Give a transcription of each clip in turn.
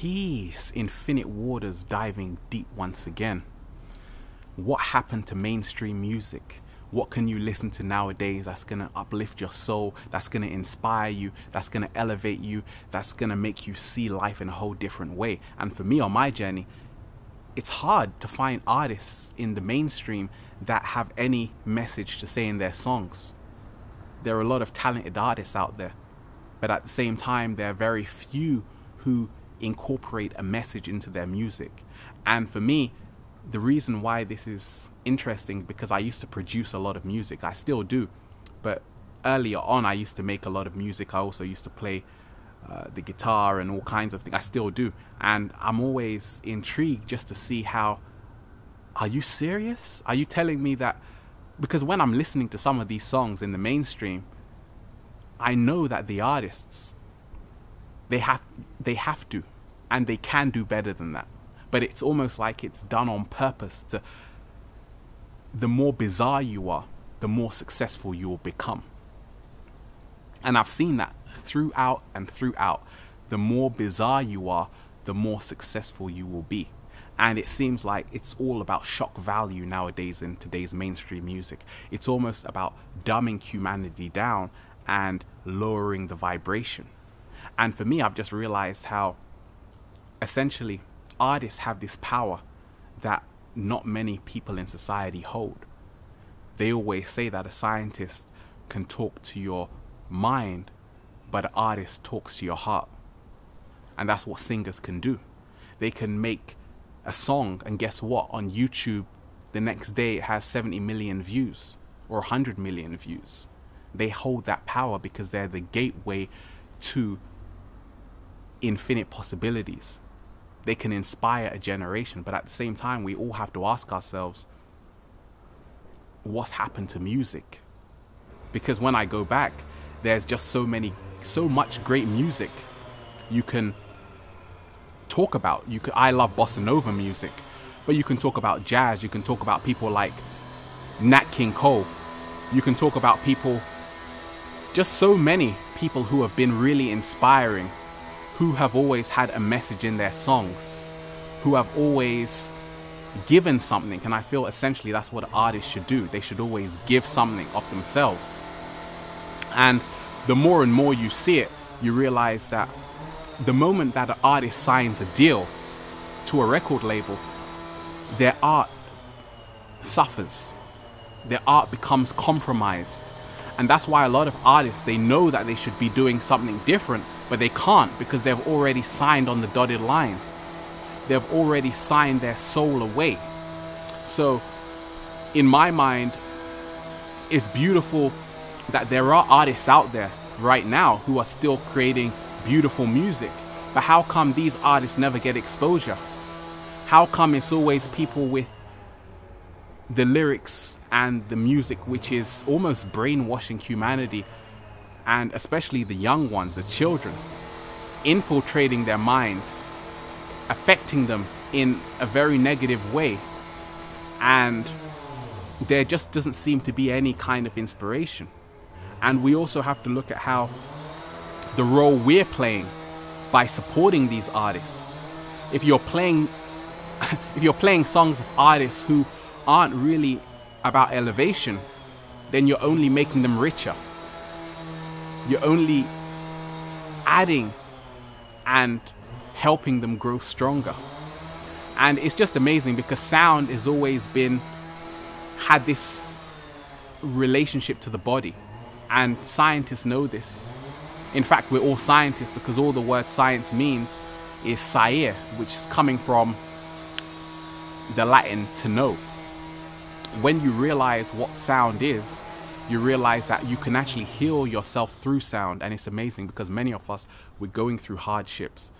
Peace, infinite waters diving deep once again. What happened to mainstream music? What can you listen to nowadays that's going to uplift your soul, that's going to inspire you, that's going to elevate you, that's going to make you see life in a whole different way? And for me on my journey, it's hard to find artists in the mainstream that have any message to say in their songs. There are a lot of talented artists out there, but at the same time, there are very few who incorporate a message into their music. And for me, the reason why this is interesting, because I used to produce a lot of music. I still do, but earlier on I used to make a lot of music. I also used to play the guitar and all kinds of things. I still do, and I'm always intrigued just to see how, are you serious? Are you telling me that? Because when I'm listening to some of these songs in the mainstream, I know that the artists, they have to, and they can do better than that. But it's almost like it's done on purpose to, the more bizarre you are, the more successful you will become. And I've seen that throughout and throughout. The more bizarre you are, the more successful you will be. And it seems like it's all about shock value nowadays in today's mainstream music. It's almost about dumbing humanity down and lowering the vibration. And for me, I've just realized how essentially artists have this power that not many people in society hold. They always say that a scientist can talk to your mind, but an artist talks to your heart. And that's what singers can do. They can make a song, and guess what? On YouTube, the next day it has 70 million views or 100 million views. They hold that power because they're the gateway to infinite possibilities. They can inspire a generation, but at the same time, we all have to ask ourselves, what's happened to music? Because when I go back, there's just so much great music you can talk about. I love bossa nova music, but you can talk about jazz. You can talk about people like Nat King Cole. You can talk about people, just so many people who have been really inspiring, who have always had a message in their songs, who have always given something. And I feel essentially that's what artists should do. They should always give something of themselves. And the more and more you see it, you realize that the moment that an artist signs a deal to a record label, their art suffers. Their art becomes compromised. And that's why a lot of artists, they know that they should be doing something different, but they can't because they've already signed on the dotted line. They've already signed their soul away. So in my mind, it's beautiful that there are artists out there right now who are still creating beautiful music. But how come these artists never get exposure? How come it's always people with the lyrics and the music which is almost brainwashing humanity, and especially the young ones, the children, infiltrating their minds, affecting them in a very negative way, and there just doesn't seem to be any kind of inspiration. And we also have to look at how the role we're playing by supporting these artists. If you're playing songs of artists who aren't really about elevation, then you're only making them richer. You're only adding and helping them grow stronger. And it's just amazing because sound has always had this relationship to the body, and scientists know this. In fact, we're all scientists because all the word science means is saire, which is coming from the Latin to know. When you realize what sound is, you realize that you can actually heal yourself through sound. And it's amazing because many of us, we're going through hardships.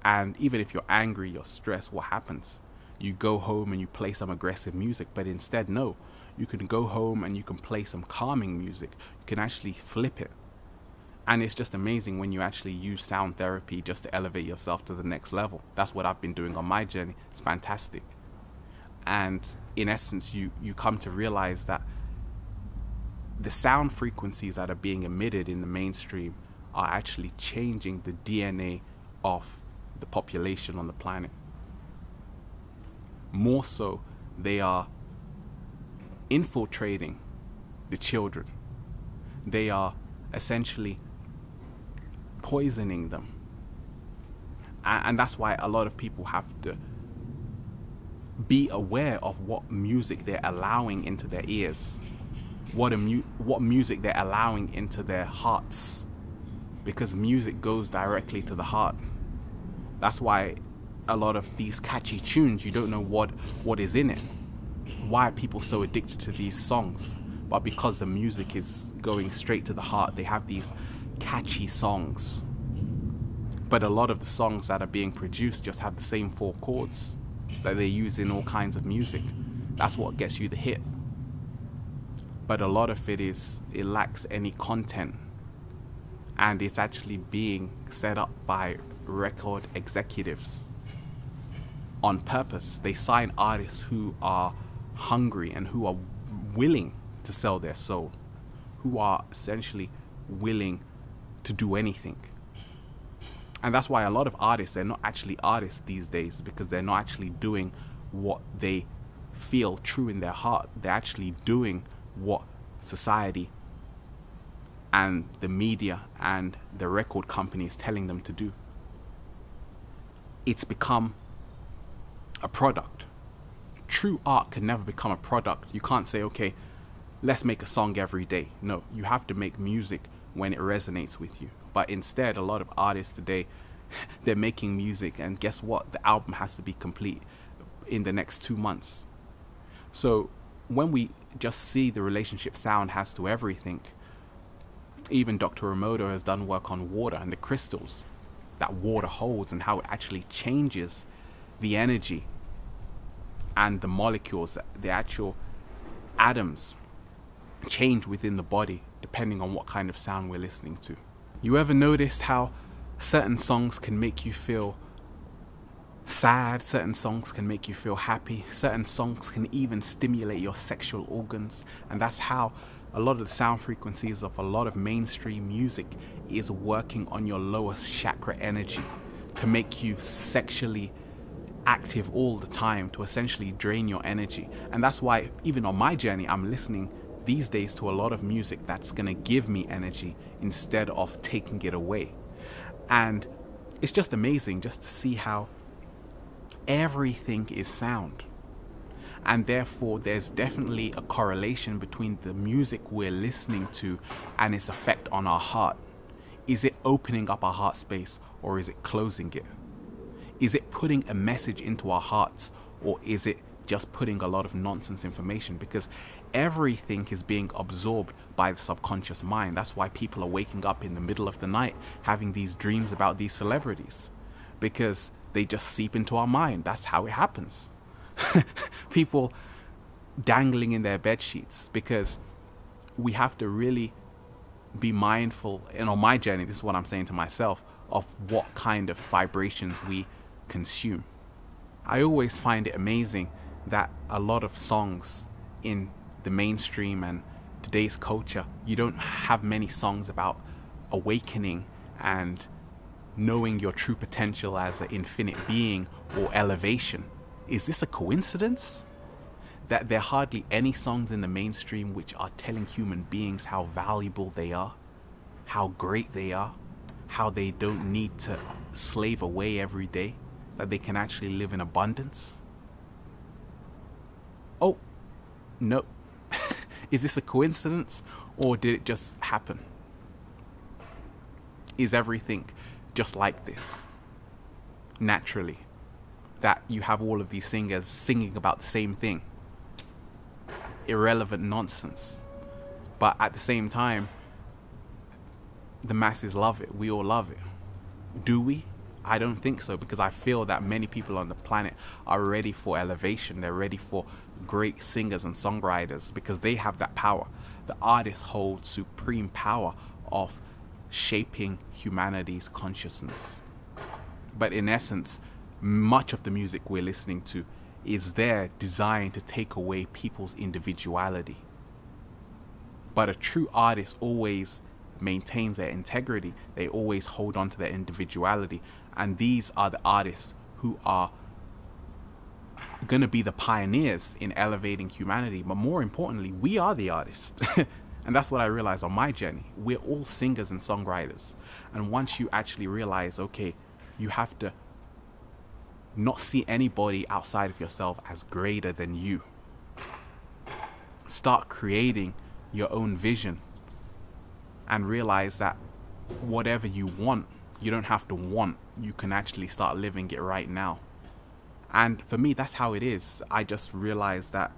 And even if you're angry, you're stressed, what happens? You go home and you play some aggressive music, but instead, no. You can go home and you can play some calming music. You can actually flip it. And it's just amazing when you actually use sound therapy just to elevate yourself to the next level. That's what I've been doing on my journey. It's fantastic. And in essence, you come to realize that the sound frequencies that are being emitted in the mainstream are actually changing the DNA of the population on the planet. More so, they are infiltrating the children. They are essentially poisoning them. And that's why a lot of people have to be aware of what music they're allowing into their ears, what music they're allowing into their hearts, because music goes directly to the heart. That's why a lot of these catchy tunes, you don't know what is in it. Why are people so addicted to these songs? But because the music is going straight to the heart, they have these catchy songs. But a lot of the songs that are being produced just have the same 4 chords that they use in all kinds of music. That's what gets you the hit. But a lot of it lacks any content, and it's actually being set up by record executives on purpose. They sign artists who are hungry and who are willing to sell their soul, who are essentially willing to do anything. And that's why a lot of artists, they're not actually artists these days, because they're not actually doing what they feel true in their heart. They're actually doing what society and the media and the record company is telling them to do. It's become a product. True art can never become a product. You can't say, okay, let's make a song every day. No, you have to make music when it resonates with you. But instead, a lot of artists today, they're making music, and guess what? The album has to be complete in the next 2 months. So when we just see the relationship sound has to everything, even Dr. Emoto has done work on water and the crystals that water holds and how it actually changes the energy and the molecules, the actual atoms change within the body depending on what kind of sound we're listening to. You ever noticed how certain songs can make you feel sad, certain songs can make you feel happy, certain songs can even stimulate your sexual organs? And that's how a lot of the sound frequencies of a lot of mainstream music is working on your lowest chakra energy to make you sexually active all the time, to essentially drain your energy. And that's why even on my journey, I'm listening these days to a lot of music that's going to give me energy instead of taking it away. And it's just amazing just to see how everything is sound. And therefore there's definitely a correlation between the music we're listening to and its effect on our heart. Is it opening up our heart space, or is it closing it? Is it putting a message into our hearts, or is it just putting a lot of nonsense information? Because everything is being absorbed by the subconscious mind. That's why people are waking up in the middle of the night having these dreams about these celebrities, because they just seep into our mind. That's how it happens. People dangling in their bed sheets, because we have to really be mindful. And on my journey, this is what I'm saying to myself, of what kind of vibrations we consume. I always find it amazing that a lot of songs in the mainstream and today's culture, you don't have many songs about awakening and knowing your true potential as an infinite being or elevation. Is this a coincidence that there are hardly any songs in the mainstream which are telling human beings how valuable they are, how great they are, how they don't need to slave away every day, that they can actually live in abundance? Oh, no. Is this a coincidence, or did it just happen? Is everything just like this, naturally, that you have all of these singers singing about the same thing? Irrelevant nonsense. But at the same time, the masses love it. We all love it. Do we? I don't think so, because I feel that many people on the planet are ready for elevation. They're ready for great singers and songwriters, because they have that power. The artists hold supreme power of shaping humanity's consciousness. But in essence, much of the music we're listening to is there designed to take away people's individuality. But a true artist always maintains their integrity. They always hold on to their individuality. And these are the artists who are going to be the pioneers in elevating humanity. But more importantly, we are the artists. And that's what I realized on my journey. We're all singers and songwriters. And once you actually realize, okay, you have to not see anybody outside of yourself as greater than you. Start creating your own vision and realize that whatever you want, you don't have to want. You can actually start living it right now. And for me, that's how it is. I just realized that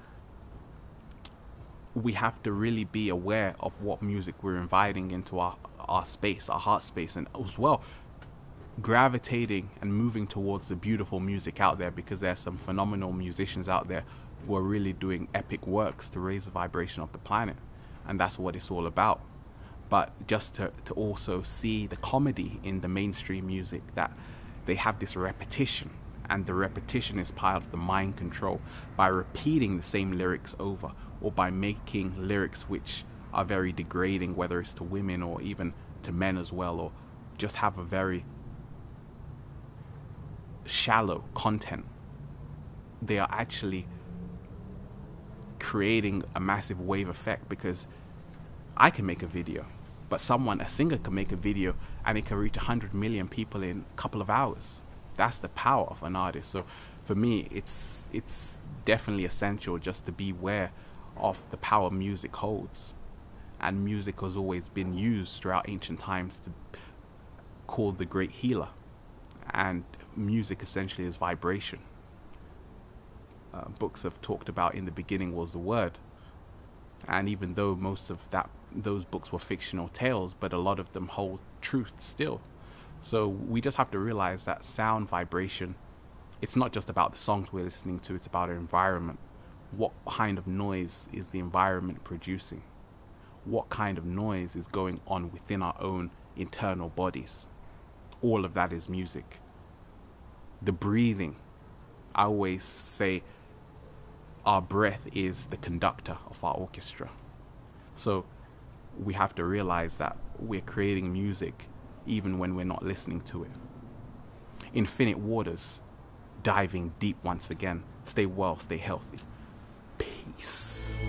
we have to really be aware of what music we're inviting into our space, our heart space, and as well gravitating and moving towards the beautiful music out there, because there's some phenomenal musicians out there who are really doing epic works to raise the vibration of the planet. And that's what it's all about. But just to also see the comedy in the mainstream music, that they have this repetition, and the repetition is part of the mind control by repeating the same lyrics over, or by making lyrics which are very degrading, whether it's to women or even to men as well, or just have a very shallow content. They are actually creating a massive wave effect, because I can make a video, but a singer can make a video and it can reach 100 million people in a couple of hours. That's the power of an artist. So for me, it's definitely essential just to be aware of the power music holds. And music has always been used throughout ancient times to call the great healer. And music essentially is vibration. Books have talked about in the beginning was the word. And even though most of those books were fictional tales, but a lot of them hold truth still. So we just have to realize that sound vibration, it's not just about the songs we're listening to, it's about our environment. What kind of noise is the environment producing? What kind of noise is going on within our own internal bodies? All of that is music. The breathing, I always say our breath is the conductor of our orchestra. So we have to realize that we're creating music even when we're not listening to it. Infinite waters, diving deep once again. Stay well, stay healthy. Peace.